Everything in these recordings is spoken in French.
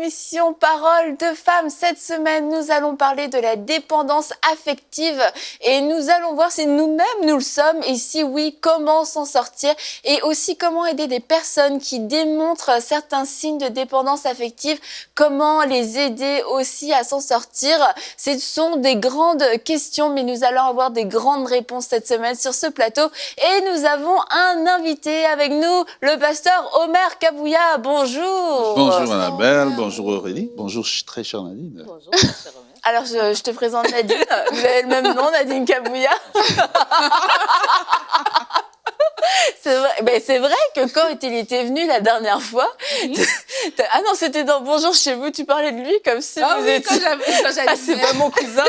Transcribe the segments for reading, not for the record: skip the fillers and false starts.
l'émission Parole de femmes. Cette semaine, nous allons parler de la dépendance affective et nous allons voir si nous-mêmes nous le sommes et si oui, comment s'en sortir et aussi comment aider des personnes qui démontrent certains signes de dépendance affective, comment les aider aussi à s'en sortir. Ce sont des grandes questions, mais nous allons avoir des grandes réponses cette semaine sur ce plateau et nous avons un invité avec nous, le pasteur Omer Kabouya. Bonjour. Bonjour Annabelle, bonjour Aurélie, bonjour très chère Nadine. Bonjour, pasteur Omer. Alors, je te présente Nadine. Vous avez le même nom, Nadine Kabouya. C'est vrai que quand il était venu la dernière fois, ah non, c'était dans Bonjour chez vous, tu parlais de lui comme si vous étiez... quand j'animais. Ah, c'est pas mon cousin.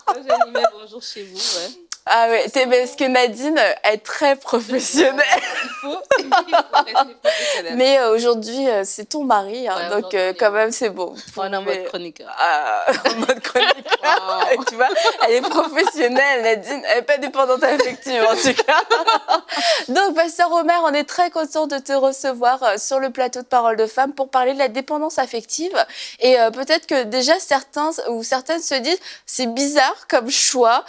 Quand j'animais Bonjour chez vous, ouais. Ah ouais, parce que Nadine est très professionnelle. Il faut rester professionnel. Mais aujourd'hui, c'est ton mari, hein, Ouais, donc quand même, c'est bon. On est en mode chroniqueur. En mode chroniqueur. Wow. Tu vois, elle est professionnelle, Nadine. Elle n'est pas dépendante affective, en tout cas. Donc, pasteur Omer, on est très content de te recevoir sur le plateau de Parole de Femmes pour parler de la dépendance affective. Et peut-être que déjà, certains ou certaines se disent, c'est bizarre comme choix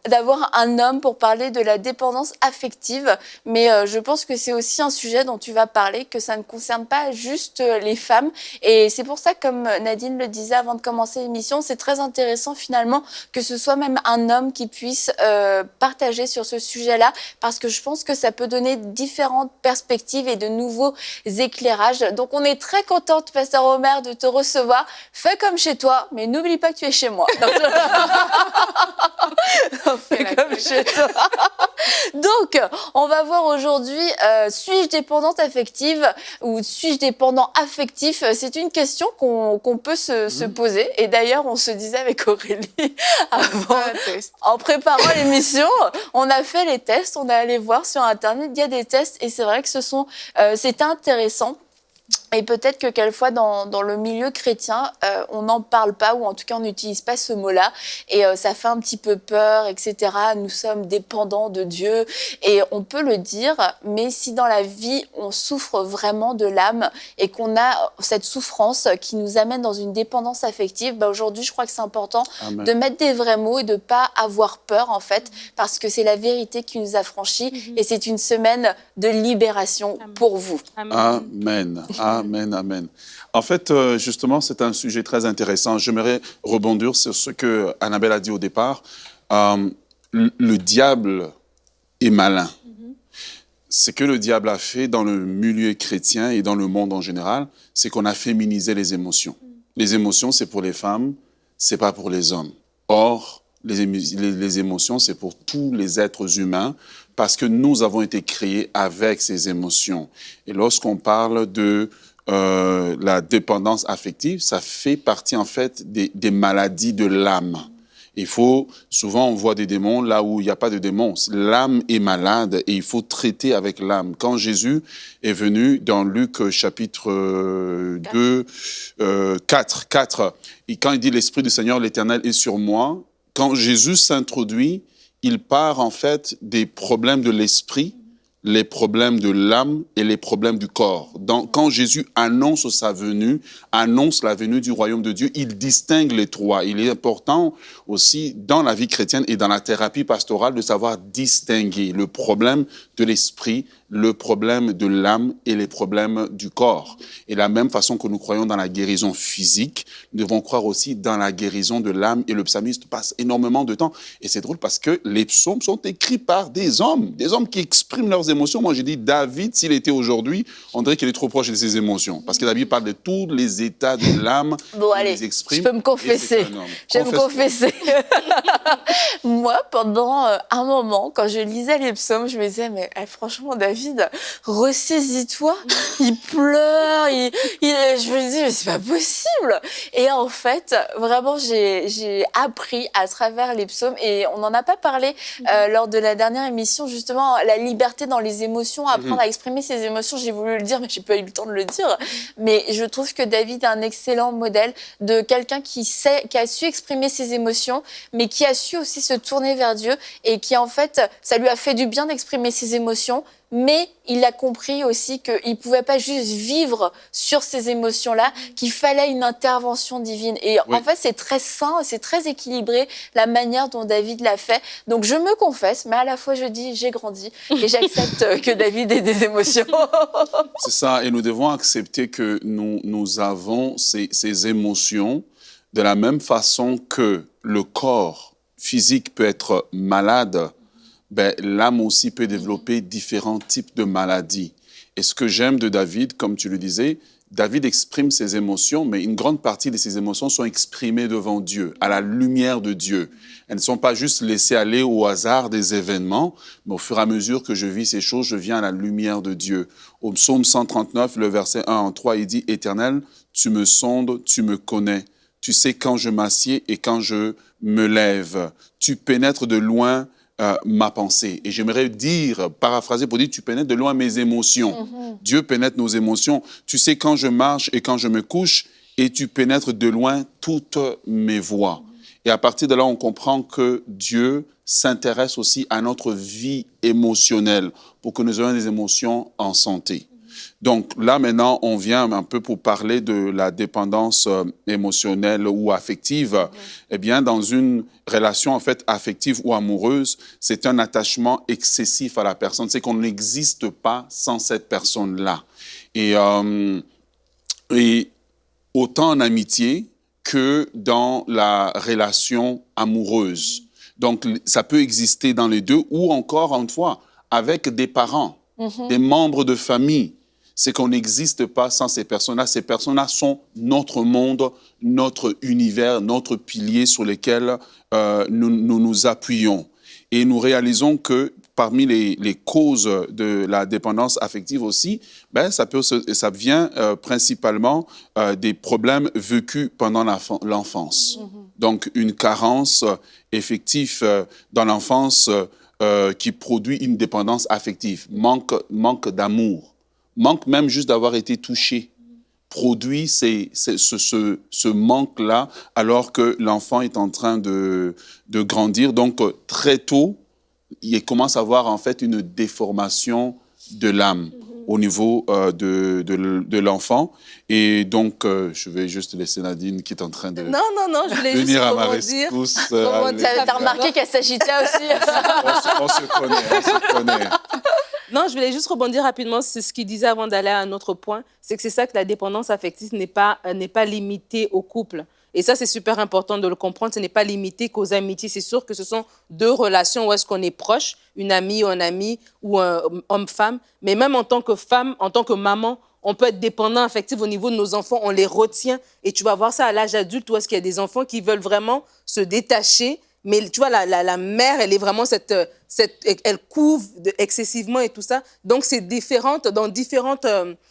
d'avoir un homme pour parler de la dépendance affective. Mais je pense que c'est aussi un sujet dont tu vas parler, que ça ne concerne pas juste les femmes. Et c'est pour ça, comme Nadine le disait avant de commencer l'émission, c'est très intéressant finalement que ce soit même un homme qui puisse partager sur ce sujet-là, parce que je pense que ça peut donner différentes perspectives et de nouveaux éclairages. Donc on est très contente, pasteur Omer, de te recevoir. Fais comme chez toi, mais n'oublie pas que tu es chez moi. Fais comme chez toi. Donc, on va voir aujourd'hui, suis-je dépendante affective ou suis-je dépendant affectif? C'est une question qu'on peut se poser. Et d'ailleurs, on se disait avec Aurélie avant, en préparant l'émission, on a fait les tests, on est allé voir sur Internet, il y a des tests et c'est vrai que c'était intéressant. Et peut-être que quelquefois, dans le milieu chrétien, on n'en parle pas, ou en tout cas, on n'utilise pas ce mot-là. Et ça fait un petit peu peur, etc. Nous sommes dépendants de Dieu. Et on peut le dire, mais si dans la vie, on souffre vraiment de l'âme et qu'on a cette souffrance qui nous amène dans une dépendance affective, aujourd'hui, je crois que c'est important de mettre des vrais mots et de ne pas avoir peur, en fait, parce que c'est la vérité qui nous a franchis. Et c'est une semaine de libération pour vous. Amen. Amen, amen. En fait, justement, c'est un sujet très intéressant. J'aimerais rebondir sur ce que Annabelle a dit au départ. Le diable est malin. Ce que le diable a fait dans le milieu chrétien et dans le monde en général, c'est qu'on a féminisé les émotions. Les émotions, c'est pour les femmes, c'est pas pour les hommes. Or, les émotions, c'est pour tous les êtres humains, parce que nous avons été créés avec ces émotions. Et lorsqu'on parle de la dépendance affective, ça fait partie en fait des maladies de l'âme. Souvent on voit des démons là où il n'y a pas de démons. L'âme est malade et il faut traiter avec l'âme. Quand Jésus est venu dans Luc chapitre 4, et quand il dit « L'Esprit du Seigneur, l'Éternel est sur moi », quand Jésus s'introduit, il part en fait des problèmes de l'esprit, les problèmes de l'âme et les problèmes du corps. Quand Jésus annonce sa venue, annonce la venue du royaume de Dieu, il distingue les trois. Il est important aussi dans la vie chrétienne et dans la thérapie pastorale de savoir distinguer le problème de l'esprit, le problème de l'âme et les problèmes du corps. Et de la même façon que nous croyons dans la guérison physique, nous devons croire aussi dans la guérison de l'âme. Et le psalmiste passe énormément de temps. Et c'est drôle parce que les psaumes sont écrits par des hommes qui expriment leurs émotions. Moi, j'ai dit, David, s'il était aujourd'hui, on dirait qu'il est trop proche de ses émotions. Parce que David parle de tous les états de l'âme. Bon, allez, les exprime, je peux me confesser. Je vais me confesser. Moi, pendant un moment, quand je lisais les psaumes, je me disais, mais franchement, David, ressaisis-toi. Il pleure. Je me dis, mais c'est pas possible. Et en fait, vraiment, j'ai appris à travers les psaumes, et on n'en a pas parlé lors de la dernière émission, justement, la liberté dans les émotions, apprendre à exprimer ses émotions. J'ai voulu le dire, mais j'ai pas eu le temps de le dire. Mais je trouve que David est un excellent modèle de quelqu'un qui a su exprimer ses émotions, mais qui a su aussi se tourner vers Dieu, et qui, en fait, ça lui a fait du bien d'exprimer ses émotions, mais il a compris aussi qu'il ne pouvait pas juste vivre sur ces émotions-là, qu'il fallait une intervention divine. Et Oui. en fait, c'est très sain, c'est très équilibré la manière dont David l'a fait. Donc, je me confesse, mais à la fois, je dis, j'ai grandi et j'accepte que David ait des émotions. C'est ça, et nous devons accepter que nous avons ces émotions de la même façon que le corps physique peut être malade, ben, l'âme aussi peut développer différents types de maladies. Et ce que j'aime de David, comme tu le disais, David exprime ses émotions, mais une grande partie de ses émotions sont exprimées devant Dieu, à la lumière de Dieu. Elles ne sont pas juste laissées aller au hasard des événements, mais au fur et à mesure que je vis ces choses, je viens à la lumière de Dieu. Au psaume 139, le verset 1 en 3, il dit « Éternel, tu me sondes, tu me connais. Tu sais quand je m'assieds et quand je me lève. Tu pénètres de loin ma pensée. » Et j'aimerais dire, paraphraser pour dire, tu pénètres de loin mes émotions. Dieu pénètre nos émotions. Tu sais quand je marche et quand je me couche, et tu pénètres de loin toutes mes voies. Et à partir de là, on comprend que Dieu s'intéresse aussi à notre vie émotionnelle pour que nous ayons des émotions en santé. Donc là, maintenant, on vient un peu pour parler de la dépendance émotionnelle ou affective. Eh bien, dans une relation, en fait, affective ou amoureuse, c'est un attachement excessif à la personne. C'est qu'on n'existe pas sans cette personne-là. Et autant en amitié que dans la relation amoureuse. Donc, ça peut exister dans les deux, ou encore, une fois, avec des parents, des membres de famille. C'est qu'on n'existe pas sans ces personnes-là. Ces personnes-là sont notre monde, notre univers, notre pilier sur lequel nous nous appuyons. Et nous réalisons que parmi les causes de la dépendance affective aussi, ben, ça vient principalement des problèmes vécus pendant l'enfance. Donc, une carence effective dans l'enfance qui produit une dépendance affective, manque d'amour, manque même juste d'avoir été touché, produit ce manque-là alors que l'enfant est en train de grandir. Donc, très tôt, il commence à avoir en fait une déformation de l'âme au niveau de l'enfant. Et donc, je vais juste laisser Nadine qui est en train de Non, je voulais juste venir à ma rebondir. rescousse. T'as remarqué qu'elle s'agitait aussi. On se connaît. Non, je voulais juste rebondir rapidement sur ce qu'il disait avant d'aller à un autre point. C'est que c'est ça que la dépendance affective n'est pas limitée au couple. Et ça, c'est super important de le comprendre. Ce n'est pas limité qu'aux amitiés. C'est sûr que ce sont deux relations où est-ce qu'on est proche, une amie ou un ami ou un homme-femme. Mais même en tant que femme, en tant que maman, on peut être dépendant affectif au niveau de nos enfants. On les retient. Et tu vas voir ça à l'âge adulte où est-ce qu'il y a des enfants qui veulent vraiment se détacher. Mais tu vois, la mère, elle est vraiment elle couve excessivement et tout ça. Donc, c'est différent dans différentes...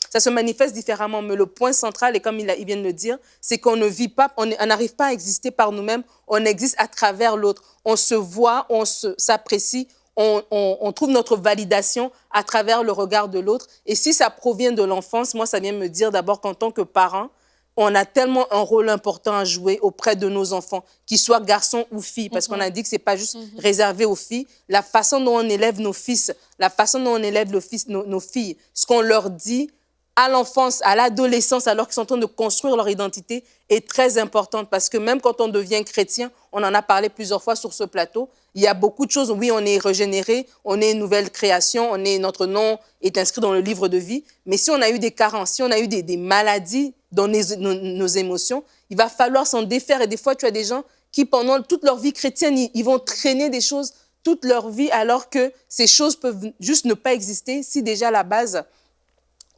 ça se manifeste différemment. Mais le point central, et comme il vient de le dire, c'est qu'on ne vit pas, on n'arrive pas à exister par nous-mêmes. On existe à travers l'autre. On se voit, on s'apprécie, on trouve notre validation à travers le regard de l'autre. Et si ça provient de l'enfance, moi, ça vient me dire d'abord qu'en tant que parent, on a tellement un rôle important à jouer auprès de nos enfants, qu'ils soient garçons ou filles, parce qu'on a dit que ce n'est pas juste réservé aux filles. La façon dont on élève nos fils, la façon dont on élève nos filles, ce qu'on leur dit à l'enfance, à l'adolescence, alors qu'ils sont en train de construire leur identité, est très importante. Parce que même quand on devient chrétien, on en a parlé plusieurs fois sur ce plateau, il y a beaucoup de choses. Oui, on est régénéré, on est une nouvelle création, notre nom est inscrit dans le livre de vie. Mais si on a eu des carences, si on a eu des maladies dans nos émotions, il va falloir s'en défaire. Et des fois, tu as des gens qui, pendant toute leur vie chrétienne, ils vont traîner des choses toute leur vie, alors que ces choses peuvent juste ne pas exister si déjà à la base,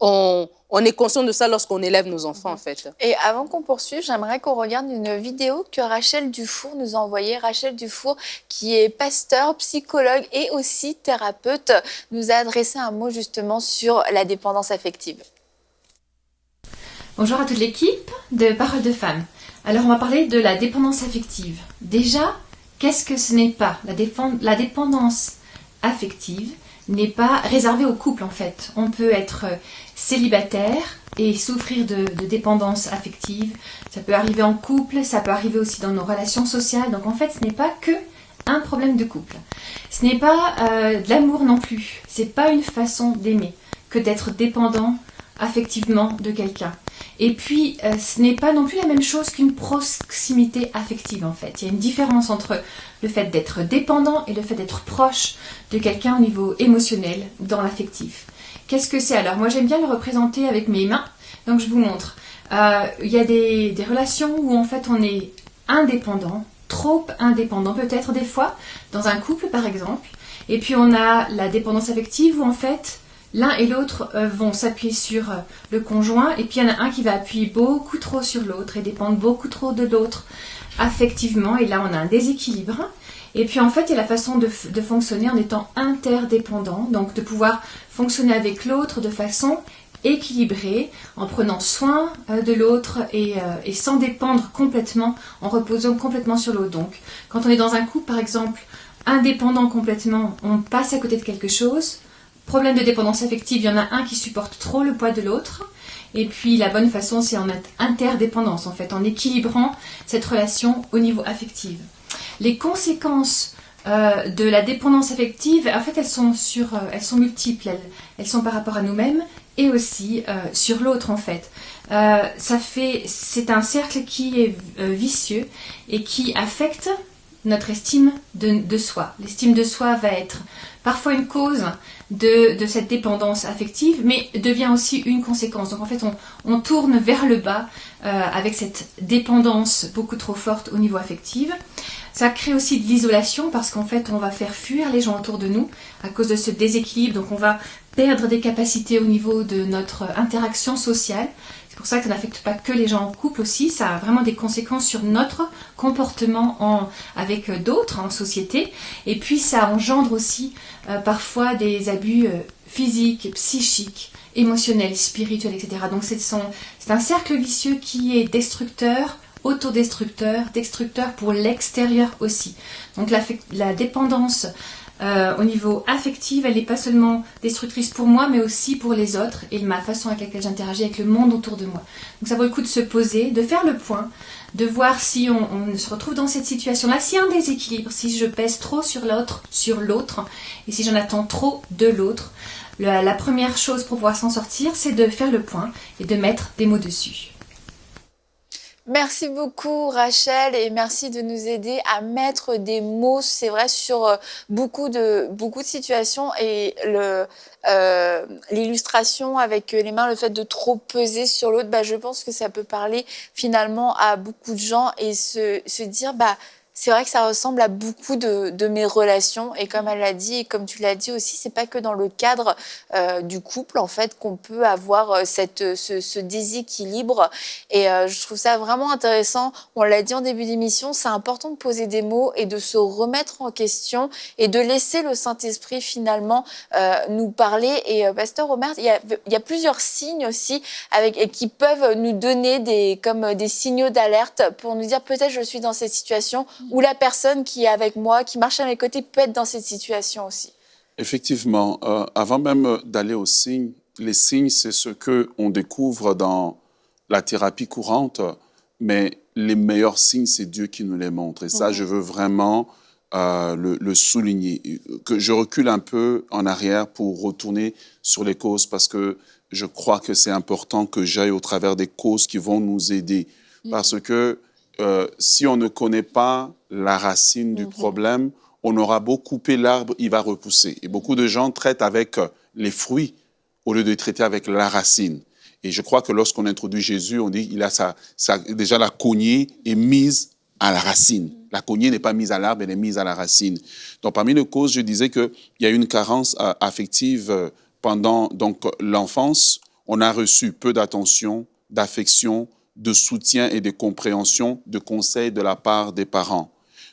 on est conscient de ça lorsqu'on élève nos enfants, en fait. Et avant qu'on poursuive, j'aimerais qu'on regarde une vidéo que Rachel Dufour nous a envoyée. Rachel Dufour, qui est pasteur, psychologue et aussi thérapeute, nous a adressé un mot justement sur la dépendance affective. Bonjour à toute l'équipe de Paroles de Femmes. Alors on va parler de la dépendance affective. Déjà, qu'est-ce que ce n'est pas? La dépendance affective n'est pas réservée au couple en fait. On peut être célibataire et souffrir de dépendance affective. Ça peut arriver en couple, ça peut arriver aussi dans nos relations sociales. Donc en fait, ce n'est pas que un problème de couple. Ce n'est pas de l'amour non plus. C'est pas une façon d'aimer que d'être dépendant affectivement de quelqu'un. Et puis, ce n'est pas non plus la même chose qu'une proximité affective, en fait. Il y a une différence entre le fait d'être dépendant et le fait d'être proche de quelqu'un au niveau émotionnel, dans l'affectif. Qu'est-ce que c'est alors? Moi, j'aime bien le représenter avec mes mains, donc je vous montre. Il y a des relations où, en fait, on est indépendant, trop indépendant, peut-être des fois, dans un couple, par exemple. Et puis, on a la dépendance affective où, en fait, l'un et l'autre vont s'appuyer sur le conjoint, et puis il y en a un qui va appuyer beaucoup trop sur l'autre et dépendre beaucoup trop de l'autre affectivement, et là on a un déséquilibre. Et puis en fait, il y a la façon de fonctionner en étant interdépendant, donc de pouvoir fonctionner avec l'autre de façon équilibrée, en prenant soin de l'autre et sans dépendre complètement, en reposant complètement sur l'autre. Donc quand on est dans un couple, par exemple, indépendant complètement, on passe à côté de quelque chose. Problème de dépendance affective, il y en a un qui supporte trop le poids de l'autre. Et puis la bonne façon, c'est en interdépendance, en fait, en équilibrant cette relation au niveau affectif. Les conséquences de la dépendance affective, en fait, elles sont multiples. Elles sont par rapport à nous-mêmes et aussi sur l'autre, en fait. C'est un cercle qui est vicieux et qui affecte notre estime de soi. L'estime de soi va être parfois une cause de cette dépendance affective, mais devient aussi une conséquence. Donc en fait, on tourne vers le bas avec cette dépendance beaucoup trop forte au niveau affectif. Ça crée aussi de l'isolation parce qu'en fait, on va faire fuir les gens autour de nous à cause de ce déséquilibre. Donc on va perdre des capacités au niveau de notre interaction sociale. C'est pour ça que ça n'affecte pas que les gens en couple aussi, ça a vraiment des conséquences sur notre comportement avec d'autres en société. Et puis ça engendre aussi parfois des abus physiques, psychiques, émotionnels, spirituels, etc. Donc c'est un cercle vicieux qui est destructeur, autodestructeur, destructeur pour l'extérieur aussi. Donc la dépendance au niveau affectif, elle n'est pas seulement destructrice pour moi, mais aussi pour les autres et ma façon avec laquelle j'interagis avec le monde autour de moi. Donc ça vaut le coup de se poser, de faire le point, de voir si on se retrouve dans cette situation-là, s'il y a un déséquilibre, si je pèse trop sur l'autre, et si j'en attends trop de l'autre. La première chose pour pouvoir s'en sortir, c'est de faire le point et de mettre des mots dessus. Merci beaucoup Rachel et merci de nous aider à mettre des mots, c'est vrai, sur beaucoup de situations et l'illustration avec les mains, le fait de trop peser sur l'autre, je pense que ça peut parler finalement à beaucoup de gens et se dire c'est vrai que ça ressemble à beaucoup de mes relations et comme elle l'a dit et comme tu l'as dit aussi, c'est pas que dans le cadre du couple en fait qu'on peut avoir ce déséquilibre et je trouve ça vraiment intéressant. On l'a dit en début d'émission, c'est important de poser des mots et de se remettre en question et de laisser le Saint-Esprit finalement nous parler. Et Pasteur Omer, il y a plusieurs signes aussi et qui peuvent nous donner des signaux d'alerte pour nous dire peut-être je suis dans cette situation ou la personne qui est avec moi, qui marche à mes côtés, peut être dans cette situation aussi. Effectivement, avant même d'aller aux signes, les signes, c'est ce qu'on découvre dans la thérapie courante, mais les meilleurs signes, c'est Dieu qui nous les montre. Et ça, je veux vraiment le souligner. Que je recule un peu en arrière pour retourner sur les causes, parce que je crois que c'est important que j'aille au travers des causes qui vont nous aider. Parce que si on ne connaît pas la racine du problème, on aura beau couper l'arbre, il va repousser. Et beaucoup de gens traitent avec les fruits au lieu de traiter avec la racine. Et je crois que lorsqu'on introduit Jésus, on dit qu'il a déjà la cognée est mise à la racine. La cognée n'est pas mise à l'arbre, elle est mise à la racine. Donc parmi les causes, je disais qu'il y a une carence affective pendant l'enfance. On a reçu peu d'attention, d'affection, de soutien et de compréhension, de conseils de la part des parents.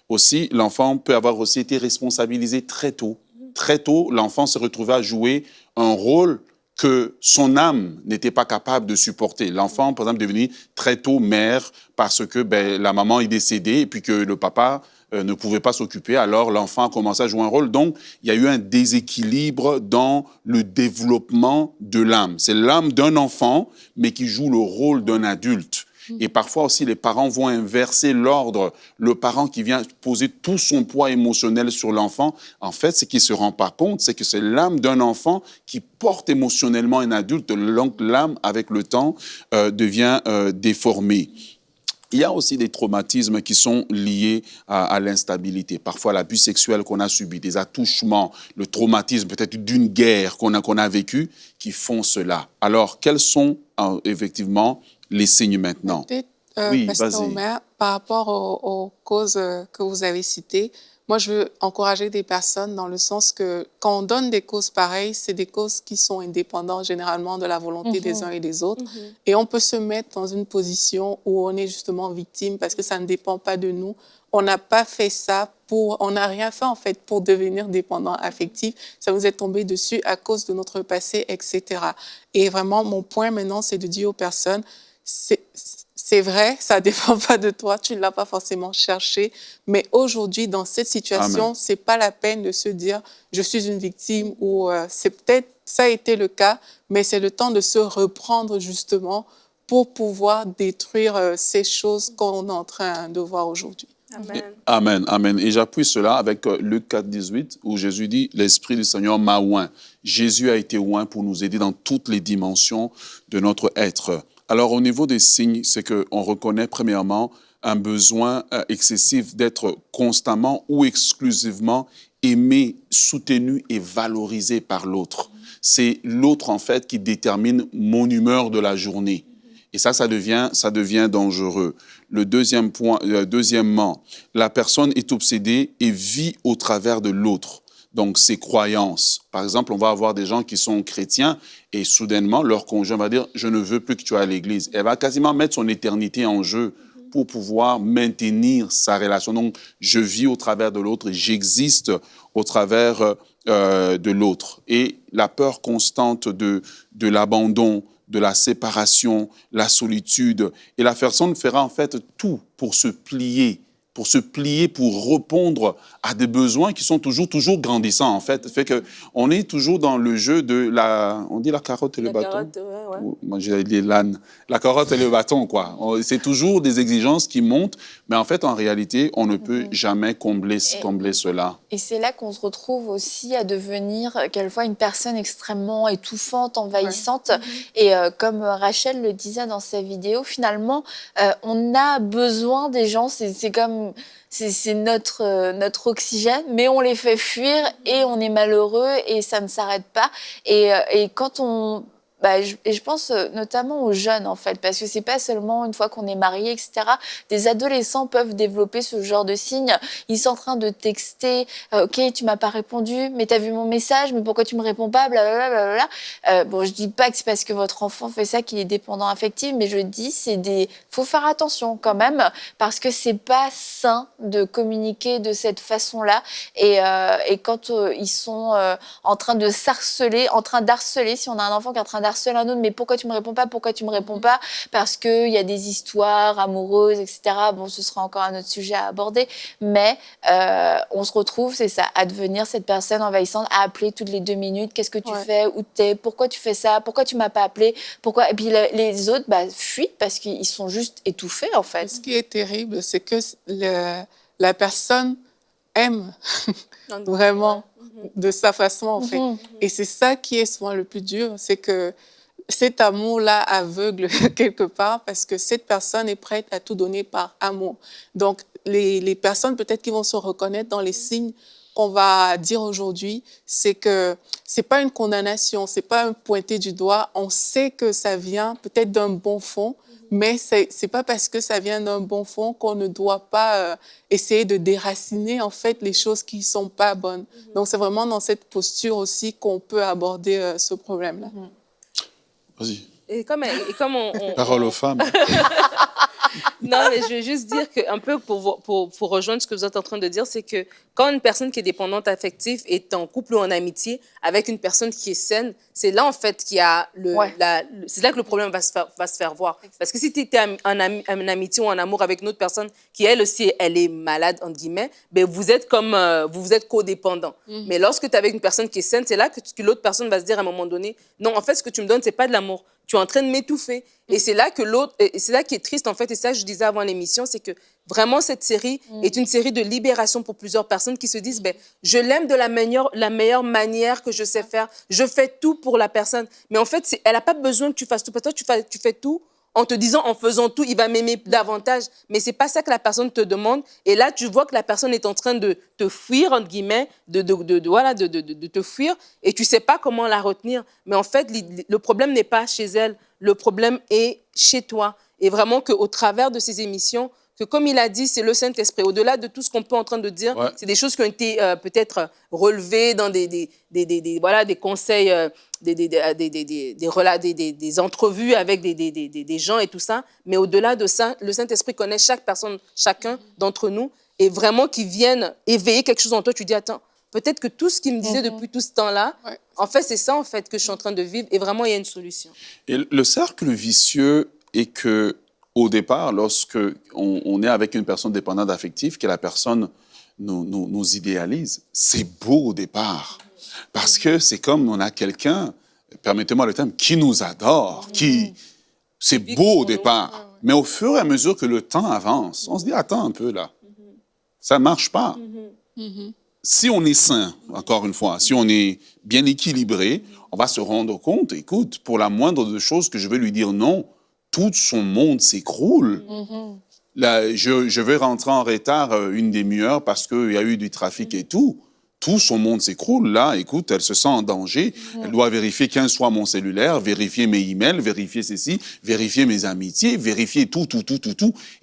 Aussi, l'enfant peut avoir aussi été responsabilisé très tôt. Très tôt, l'enfant se retrouvait à jouer un rôle que son âme n'était pas capable de supporter. L'enfant, par exemple, est devenu très tôt mère parce que la maman est décédée et puis que le papa ne pouvait pas s'occuper. Alors, l'enfant a commencé à jouer un rôle. Donc, il y a eu un déséquilibre dans le développement de l'âme. C'est l'âme d'un enfant, mais qui joue le rôle d'un adulte. Et parfois aussi, les parents vont inverser l'ordre. Le parent qui vient poser tout son poids émotionnel sur l'enfant, en fait, ce qu'il ne se rend pas compte, c'est que c'est l'âme d'un enfant qui porte émotionnellement un adulte. Donc, l'âme, avec le temps, devient déformée. Il y a aussi des traumatismes qui sont liés à l'instabilité. Parfois, l'abus sexuel qu'on a subi, des attouchements, le traumatisme peut-être d'une guerre qu'on a vécue, qui font cela. Alors, quels sont effectivement les signes maintenant? Peut-être, Oui, Pasteur vas-y. Omer, par rapport aux causes que vous avez citées, moi, je veux encourager des personnes dans le sens que quand on donne des causes pareilles, c'est des causes qui sont indépendantes généralement de la volonté des uns et des autres. Et on peut se mettre dans une position où on est justement victime parce que ça ne dépend pas de nous. On n'a pas fait ça on n'a rien fait en fait pour devenir dépendant affectif. Ça nous est tombé dessus à cause de notre passé, etc. Et vraiment, mon point maintenant, c'est de dire aux personnes, c'est vrai, ça ne dépend pas de toi, tu ne l'as pas forcément cherché, mais aujourd'hui, dans cette situation, ce n'est pas la peine de se dire « je suis une victime » ou c'est peut-être, ça a été le cas, mais c'est le temps de se reprendre justement pour pouvoir détruire ces choses qu'on est en train de voir aujourd'hui. Amen. Amen, amen. Et j'appuie cela avec Luc 4, 18, où Jésus dit « L'Esprit du Seigneur m'a oint ». Jésus a été oint pour nous aider dans toutes les dimensions de notre être. Alors, au niveau des signes, c'est qu'on reconnaît premièrement un besoin excessif d'être constamment ou exclusivement aimé, soutenu et valorisé par l'autre. C'est l'autre, en fait, qui détermine mon humeur de la journée. Et ça devient dangereux. Deuxièmement, la personne est obsédée et vit au travers de l'autre. Donc, ses croyances. Par exemple, on va avoir des gens qui sont chrétiens et soudainement, leur conjoint va dire « je ne veux plus que tu ailles à l'église ». Elle va quasiment mettre son éternité en jeu pour pouvoir maintenir sa relation. Donc, je vis au travers de l'autre et j'existe au travers de l'autre. Et la peur constante de l'abandon, de la séparation, la solitude. Et la personne fera en fait tout pour se plier, pour répondre à des besoins qui sont toujours grandissants, en fait. Fait qu'on est toujours dans le jeu de on dit la carotte et le bâton. Carotte, ouais. Moi, j'ai dit l'âne. La carotte et le bâton, quoi. C'est toujours des exigences qui montent, mais en fait, en réalité, on ne peut jamais combler cela. Et c'est là qu'on se retrouve aussi à devenir quelquefois une personne extrêmement étouffante, envahissante. Et comme Rachel le disait dans sa vidéo, finalement, on a besoin des gens. C'est comme... C'est notre oxygène, mais on les fait fuir et on est malheureux et ça ne s'arrête pas. Et quand on... je pense notamment aux jeunes, en fait, parce que c'est pas seulement une fois qu'on est marié, etc. Des adolescents peuvent développer ce genre de signes. Ils sont en train de texter « Ok, tu m'as pas répondu, mais t'as vu mon message, mais pourquoi tu me réponds pas ?» Blablabla. Bon, je dis pas que c'est parce que votre enfant fait ça qu'il est dépendant affectif, mais je dis faut faire attention quand même, parce que c'est pas sain de communiquer de cette façon-là. Et quand ils sont en train de d'harceler, si on a un enfant qui est en train d'harceler un autre, mais pourquoi tu me réponds pas, parce qu'il y a des histoires amoureuses, etc. Bon, ce sera encore un autre sujet à aborder, mais on se retrouve, c'est ça, à devenir cette personne envahissante, à appeler toutes les 2 minutes, qu'est-ce que tu fais, où t'es, pourquoi tu fais ça, pourquoi tu m'as pas appelé, pourquoi... Et puis les autres fuient parce qu'ils sont juste étouffés, en fait. Ce qui est terrible, c'est que la personne aime vraiment de sa façon, en fait. Et c'est ça qui est souvent le plus dur, c'est que cet amour-là aveugle quelque part parce que cette personne est prête à tout donner par amour. Donc, les personnes peut-être qui vont se reconnaître dans les signes qu'on va dire aujourd'hui, c'est que c'est pas une condamnation, c'est pas un pointer du doigt. On sait que ça vient peut-être d'un bon fond, mais c'est pas parce que ça vient d'un bon fond qu'on ne doit pas essayer de déraciner en fait les choses qui sont pas bonnes. Donc c'est vraiment dans cette posture aussi qu'on peut aborder ce problème-là. Vas-y. Et comme Parole aux femmes. Non, mais je vais juste dire que, un peu pour rejoindre ce que vous êtes en train de dire, c'est que quand une personne qui est dépendante affective est en couple ou en amitié avec une personne qui est saine, c'est là, en fait, qu'il y a c'est là que le problème va se faire voir. Parce que si tu étais en amitié ou en amour avec une autre personne qui, elle aussi, elle est malade, entre guillemets, ben vous êtes codépendants. Mais lorsque tu es avec une personne qui est saine, c'est là que l'autre personne va se dire à un moment donné, non, en fait, ce que tu me donnes, c'est pas de l'amour. Tu es en train de m'étouffer. Et c'est là que l'autre, et c'est là qui est triste en fait, et ça je disais avant l'émission, c'est que vraiment cette série est une série de libération pour plusieurs personnes qui se disent, ben, je l'aime de la meilleure manière que je sais faire, je fais tout pour la personne. Mais en fait, elle n'a pas besoin que tu fasses tout, parce que toi, tu fais tout en te disant, en faisant tout, il va m'aimer davantage. Mais c'est pas ça que la personne te demande. Et là, tu vois que la personne est en train de te fuir, entre guillemets, de te fuir, et tu sais pas comment la retenir. Mais en fait, le problème n'est pas chez elle, le problème est chez toi. Et vraiment qu'au travers de ces émissions, que comme il a dit, c'est le Saint-Esprit. Au-delà de tout ce qu'on peut en train de dire, c'est des choses qui ont été peut-être relevées dans des conseils, des entrevues avec des gens et tout ça. Mais au-delà de ça, le Saint-Esprit connaît chaque personne, chacun d'entre nous, et vraiment qui viennent éveiller quelque chose en toi. Tu dis, attends, peut-être que tout ce qu'il me disait depuis tout ce temps-là, en fait, c'est ça en fait que je suis en train de vivre. Et vraiment, il y a une solution. Et le cercle vicieux est que au départ, lorsque on est avec une personne dépendante affective, que la personne nous idéalise, c'est beau au départ. Parce que c'est comme on a quelqu'un, permettez-moi le terme, qui nous adore, c'est beau au départ. Mais au fur et à mesure que le temps avance, on se dit, attends un peu là, ça ne marche pas. Si on est sain, encore une fois, si on est bien équilibré, on va se rendre compte, écoute, pour la moindre de choses que je vais lui dire non, tout son monde s'écroule. Là, je vais rentrer en retard une demi-heure parce qu'il y a eu du trafic et tout. Tout son monde s'écroule. Là, écoute, elle se sent en danger. Elle doit vérifier 15 fois mon cellulaire, vérifier mes emails, vérifier ceci, vérifier mes amitiés, vérifier tout.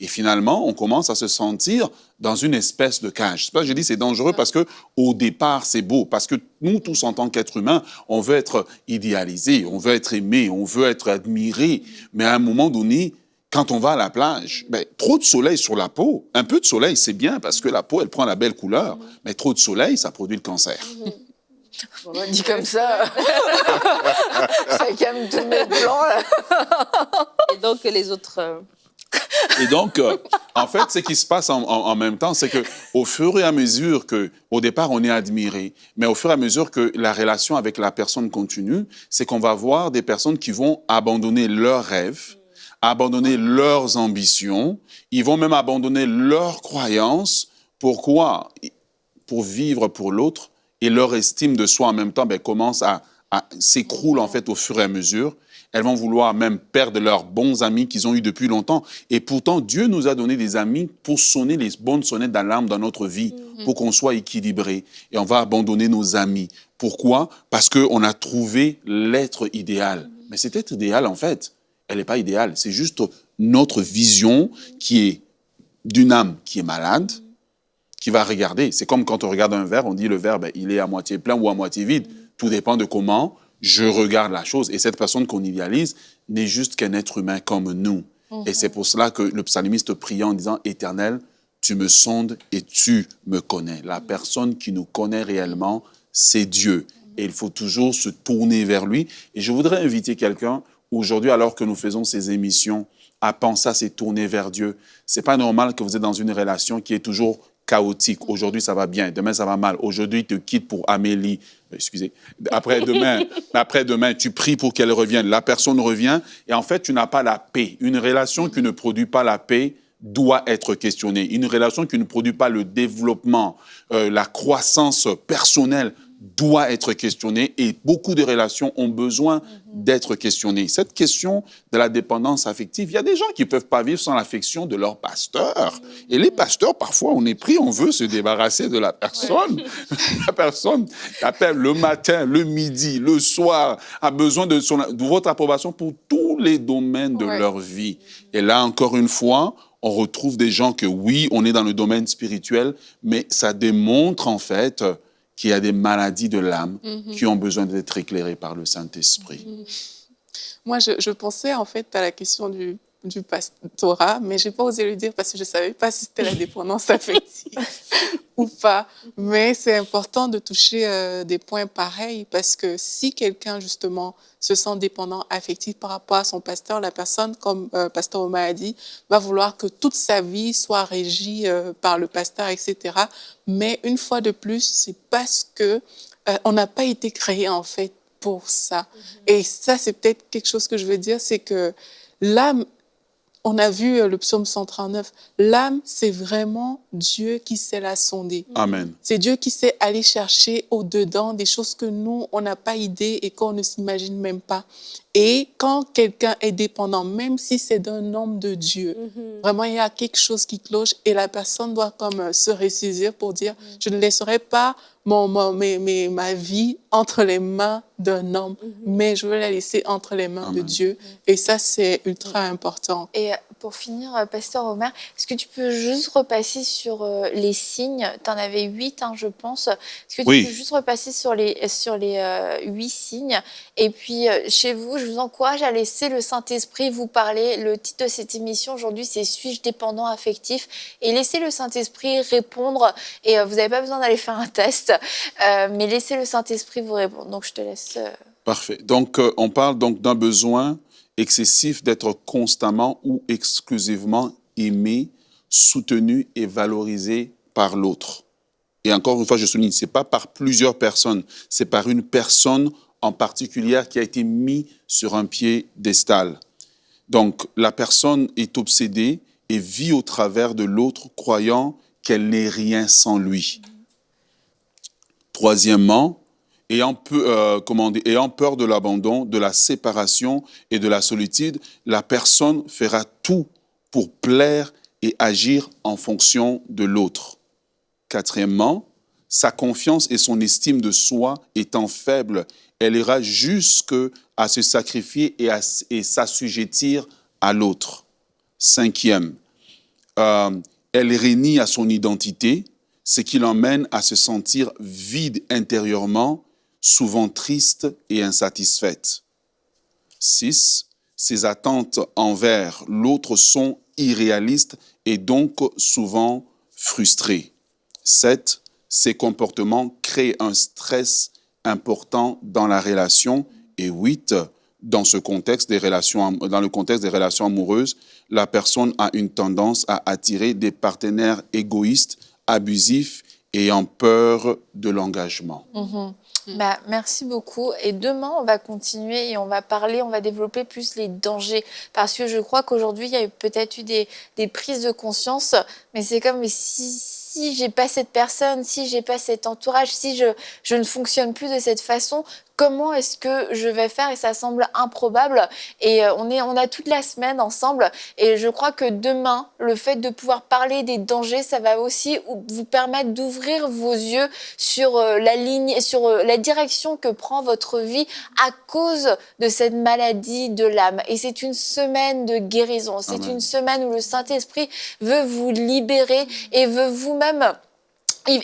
Et finalement, on commence à se sentir dans une espèce de cage. C'est pas que je dis c'est dangereux parce que au départ, c'est beau. Parce que nous, tous, en tant qu'êtres humains, on veut être idéalisés, on veut être aimés, on veut être admirés. Mais à un moment donné, quand on va à la plage, ben, trop de soleil sur la peau, un peu de soleil, c'est bien parce que la peau, elle prend la belle couleur. Mais trop de soleil, ça produit le cancer. On dit comme ça, ça calme tous mes plans. Là. Et donc, les autres... Et donc, en fait, ce qui se passe en même temps, c'est qu'au fur et à mesure qu'au départ, on est admiré, mais au fur et à mesure que la relation avec la personne continue, c'est qu'on va voir des personnes qui vont abandonner leurs rêves, abandonner leurs ambitions, ils vont même abandonner leurs croyances. Pourquoi? Pour vivre pour l'autre, et leur estime de soi en même temps commence à s'écroule en fait au fur et à mesure. Elles vont vouloir même perdre leurs bons amis qu'ils ont eus depuis longtemps. Et pourtant, Dieu nous a donné des amis pour sonner les bonnes sonnettes d'alarme dans notre vie, pour qu'on soit équilibré. Et on va abandonner nos amis. Pourquoi? Parce qu'on a trouvé l'être idéal. Mais cet être idéal, en fait, elle n'est pas idéale. C'est juste notre vision qui est d'une âme qui est malade, qui va regarder. C'est comme quand on regarde un verre, on dit le verre, il est à moitié plein ou à moitié vide. Tout dépend de comment je regarde la chose. Et cette personne qu'on idéalise n'est juste qu'un être humain comme nous. Et c'est pour cela que le psalmiste priait en disant « Éternel, tu me sondes et tu me connais ». La personne qui nous connaît réellement, c'est Dieu. Et il faut toujours se tourner vers lui. Et je voudrais inviter quelqu'un, aujourd'hui, alors que nous faisons ces émissions, à penser à se tourner vers Dieu. C'est pas normal que vous êtes dans une relation qui est toujours chaotique. Aujourd'hui, ça va bien. Demain, ça va mal. Aujourd'hui, il te quitte pour Amélie. Excusez. Après-demain, tu pries pour qu'elle revienne. La personne revient et en fait, tu n'as pas la paix. Une relation qui ne produit pas la paix doit être questionnée. Une relation qui ne produit pas le développement, la croissance personnelle doit être questionnée et beaucoup de relations ont besoin d'être questionnées. Cette question de la dépendance affective, il y a des gens qui ne peuvent pas vivre sans l'affection de leur pasteur. Et les pasteurs, parfois, on est pris, on veut se débarrasser de la personne. La personne appelle le matin, le midi, le soir, a besoin de votre approbation pour tous les domaines de leur vie. Et là, encore une fois, on retrouve des gens que, oui, on est dans le domaine spirituel, mais ça démontre, en fait, qu'il y a des maladies de l'âme qui ont besoin d'être éclairées par le Saint-Esprit. Moi, je pensais en fait à la question du pastorat, mais je n'ai pas osé le dire parce que je ne savais pas si c'était la dépendance affective ou pas. Mais c'est important de toucher des points pareils parce que si quelqu'un, justement, se sent dépendant affectif par rapport à son pasteur, la personne, comme Pasteur Omar a dit, va vouloir que toute sa vie soit régie par le pasteur, etc. Mais une fois de plus, c'est parce que on n'a pas été créé, en fait, pour ça. Et ça, c'est peut-être quelque chose que je veux dire, c'est que là, on a vu le psaume 139. L'âme, c'est vraiment Dieu qui sait la sonder. Amen. C'est Dieu qui sait aller chercher au-dedans des choses que nous, on n'a pas idée et qu'on ne s'imagine même pas. Et quand quelqu'un est dépendant, même si c'est d'un homme de Dieu, vraiment, il y a quelque chose qui cloche et la personne doit comme se ressaisir pour dire, je ne laisserai pas ma vie entre les mains d'un homme, mais je veux la laisser entre les mains de Dieu. Et ça, c'est ultra important. Et pour finir, Pasteur Omer, est-ce que tu peux juste repasser sur les signes? Tu en avais 8, je pense. Est-ce que tu Oui. peux juste repasser sur les 8 signes? Et puis, chez vous, je vous encourage à laisser le Saint-Esprit vous parler. Le titre de cette émission aujourd'hui, c'est « Suis-je dépendant affectif ?» Et laissez le Saint-Esprit répondre. Et vous n'avez pas besoin d'aller faire un test, mais laissez le Saint-Esprit vous répondre. Donc, je te laisse... Parfait. Donc, on parle donc d'un besoin excessif d'être constamment ou exclusivement aimé, soutenu et valorisé par l'autre. Et encore une fois, je souligne, ce n'est pas par plusieurs personnes, c'est par une personne en particulier qui a été mise sur un piédestal. Donc, la personne est obsédée et vit au travers de l'autre, croyant qu'elle n'est rien sans lui. Troisièmement, ayant peur de l'abandon, de la séparation et de la solitude, la personne fera tout pour plaire et agir en fonction de l'autre. Quatrièmement, sa confiance et son estime de soi étant faibles, elle ira jusqu'à se sacrifier et s'assujettir à l'autre. Cinquième, elle renie à son identité, ce qui l'emmène à se sentir vide intérieurement, souvent triste et insatisfaite. 6. Ses attentes envers l'autre sont irréalistes et donc souvent frustrées. 7. Ses comportements créent un stress important dans la relation. Et 8. Dans le contexte des relations amoureuses, la personne a une tendance à attirer des partenaires égoïstes, abusifs et ayant peur de l'engagement. Merci beaucoup. Et demain, on va continuer et on va développer plus les dangers. Parce que je crois qu'aujourd'hui, il y a peut-être eu des prises de conscience, mais c'est comme si j'ai pas cette personne, si j'ai pas cet entourage, si je ne fonctionne plus de cette façon, comment est-ce que je vais faire? Et ça semble improbable. Et on a toute la semaine ensemble. Et je crois que demain, le fait de pouvoir parler des dangers, ça va aussi vous permettre d'ouvrir vos yeux sur la direction que prend votre vie à cause de cette maladie de l'âme. Et c'est une semaine de guérison. C'est Amen. une semaine où le Saint-Esprit veut vous libérer et veut vous-même...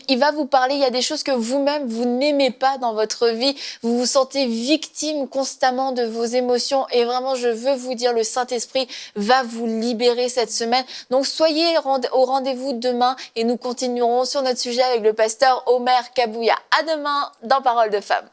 Il va vous parler, il y a des choses que vous-même, vous n'aimez pas dans votre vie. Vous vous sentez victime constamment de vos émotions. Et vraiment, je veux vous dire, le Saint-Esprit va vous libérer cette semaine. Donc, soyez au rendez-vous demain et nous continuerons sur notre sujet avec le pasteur Omer Kabouya. À demain dans Parole de Femme.